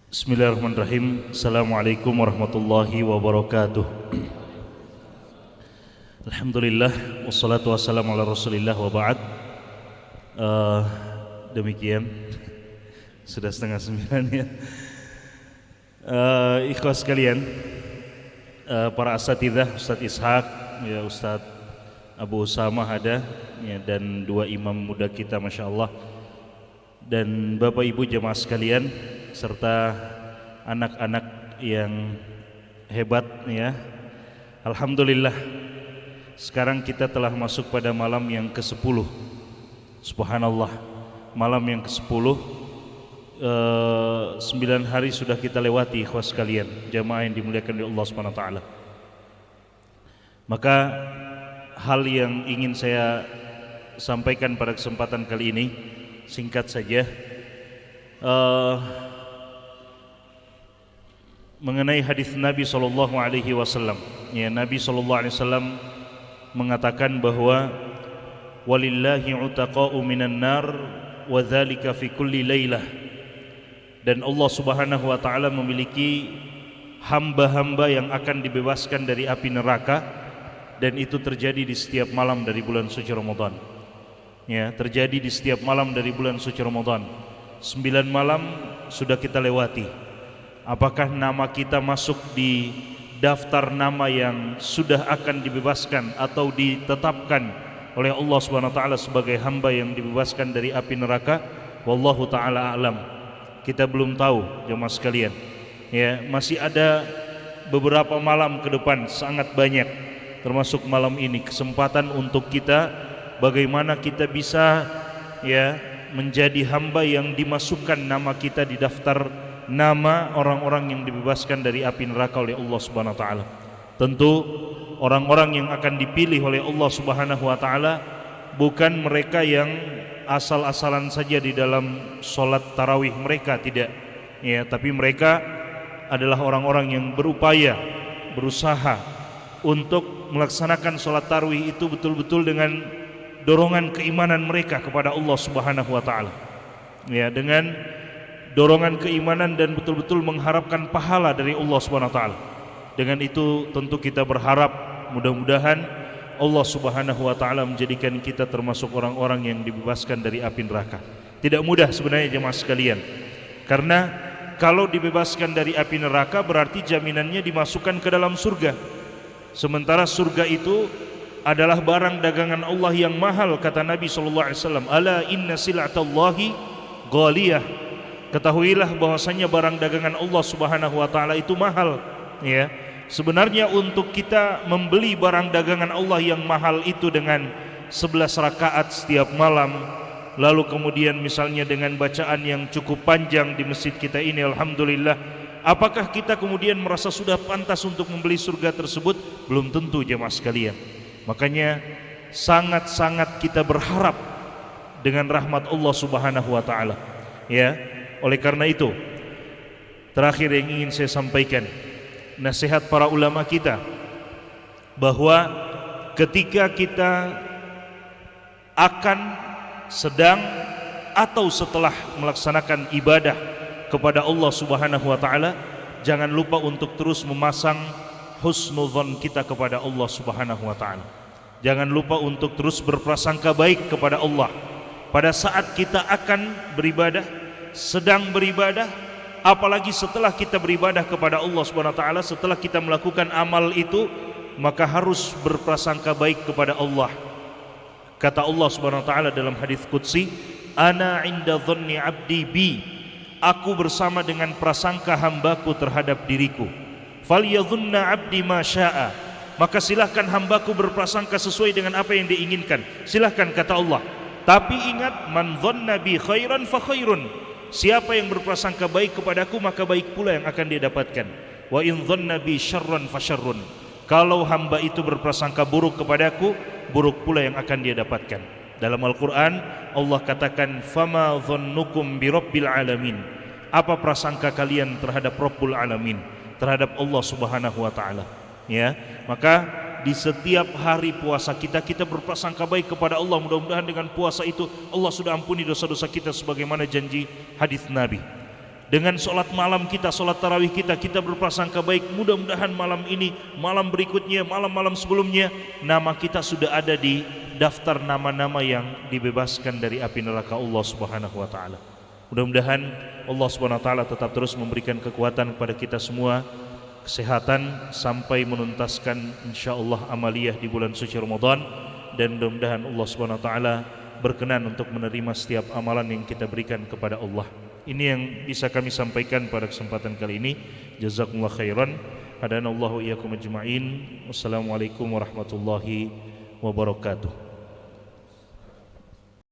Bismillahirrahmanirrahim. Assalamualaikum warahmatullahi wabarakatuh. Alhamdulillah wassalatu wassalamu ala Rasulillah wa ba'd. Demikian sudah 8:30 ya. Ikhwah sekalian, para asatidzah, Ustaz Ishaq, ya Ustaz Abu Usama ada ya, dan dua imam muda kita Masya Allah, dan Bapak Ibu jemaah sekalian serta anak-anak yang hebat ya. Alhamdulillah sekarang kita telah masuk pada malam yang ke-10. Subhanallah, malam yang ke-10. 9 hari sudah kita lewati ikhwah sekalian, jamaah yang dimuliakan oleh Allah Subhanahu wa taala. Maka hal yang ingin saya sampaikan pada kesempatan kali ini singkat saja, mengenai hadis Nabi sallallahu alaihi wasallam. Ya, Nabi sallallahu alaihi wasallam mengatakan bahwa walillahi utaqa'u minan nar wa dzalika fi kulli lailah. Dan Allah Subhanahu wa taala memiliki hamba-hamba yang akan dibebaskan dari api neraka, dan itu terjadi di setiap malam dari bulan suci Ramadan. Ya, terjadi di setiap malam dari bulan suci Ramadan. 9 malam sudah kita lewati. Apakah nama kita masuk di daftar nama yang sudah akan dibebaskan atau ditetapkan oleh Allah Subhanahu wa taala sebagai hamba yang dibebaskan dari api neraka? Wallahu taala a'lam. Kita belum tahu jemaah sekalian. Ya, masih ada beberapa malam ke depan, sangat banyak, termasuk malam ini, kesempatan untuk kita bagaimana kita bisa ya menjadi hamba yang dimasukkan nama kita di daftar nama orang-orang yang dibebaskan dari api neraka oleh Allah Subhanahu wa taala. Tentu orang-orang yang akan dipilih oleh Allah Subhanahu wa taala bukan mereka yang asal-asalan saja di dalam salat tarawih mereka, tidak. Ya, tapi mereka adalah orang-orang yang berupaya, berusaha untuk melaksanakan salat tarawih itu betul-betul dengan dorongan keimanan mereka kepada Allah Subhanahu wa taala. Ya, dengan dorongan keimanan dan betul-betul mengharapkan pahala dari Allah Subhanahu wa taala. Dengan itu tentu kita berharap mudah-mudahan Allah Subhanahu wa taala menjadikan kita termasuk orang-orang yang dibebaskan dari api neraka. Tidak mudah sebenarnya jemaah sekalian. Karena kalau dibebaskan dari api neraka berarti jaminannya dimasukkan ke dalam surga. Sementara surga itu adalah barang dagangan Allah yang mahal, kata Nabi sallallahu alaihi wasallam, ala inna silatallahi ghaliyah. Ketahuilah bahwasanya barang dagangan Allah Subhanahu wa taala itu mahal, ya. Sebenarnya untuk kita membeli barang dagangan Allah yang mahal itu dengan 11 rakaat setiap malam, lalu kemudian misalnya dengan bacaan yang cukup panjang di masjid kita ini, alhamdulillah, apakah kita kemudian merasa sudah pantas untuk membeli surga tersebut? Belum tentu jemaah sekalian. Makanya sangat-sangat kita berharap dengan rahmat Allah Subhanahu wa taala. Ya, oleh karena itu terakhir yang ingin saya sampaikan, nasihat para ulama kita bahwa ketika kita akan sedang atau setelah melaksanakan ibadah kepada Allah Subhanahu wa taala, jangan lupa untuk terus memasang husnudzon kita kepada Allah Subhanahu wa taala. Jangan lupa untuk terus berprasangka baik kepada Allah pada saat kita akan beribadah, sedang beribadah, apalagi setelah kita beribadah kepada Allah Subhanahu wa taala, setelah kita melakukan amal itu, maka harus berprasangka baik kepada Allah. Kata Allah Subhanahu wa taala dalam hadis qudsi, ana 'inda dhanni 'abdi bi, aku bersama dengan prasangka hambaku terhadap diriku. Falyadhunna 'abdi ma syaa, maka silahkan hambaku berprasangka sesuai dengan apa yang diinginkan. Silahkan, kata Allah. Tapi ingat, man dhanna bi khairan fa khairun, siapa yang berprasangka baik kepadaku maka baik pula yang akan dia dapatkan. Wa in dhanna bi syarran fa syarrun, kalau hamba itu berprasangka buruk kepadaku, buruk pula yang akan dia dapatkan. Dalam Al-Quran Allah katakan, fama dhannukum bi rabbil alamin, apa prasangka kalian terhadap Rabbul Alamin, terhadap Allah Subhanahu wa taala. Ya, maka di setiap hari puasa kita berprasangka baik kepada Allah. Mudah-mudahan dengan puasa itu Allah sudah ampuni dosa-dosa kita sebagaimana janji hadis Nabi. Dengan sholat malam kita, sholat tarawih kita, kita berprasangka baik, mudah-mudahan malam ini, malam berikutnya, malam-malam sebelumnya, nama kita sudah ada di daftar nama-nama yang dibebaskan dari api neraka Allah Subhanahu wa taala. Mudah-mudahan Allah Subhanahu wa taala tetap terus memberikan kekuatan kepada kita semua, kesehatan sampai menuntaskan insyaallah amaliyah di bulan suci Ramadan, dan mudah-mudahan Allah Subhanahu wa taala berkenan untuk menerima setiap amalan yang kita berikan kepada Allah. Ini yang bisa kami sampaikan pada kesempatan kali ini. Jazakumullah khairan. Hadanallahu iyyakum ajma'in. Wassalamualaikum warahmatullahi wabarakatuh.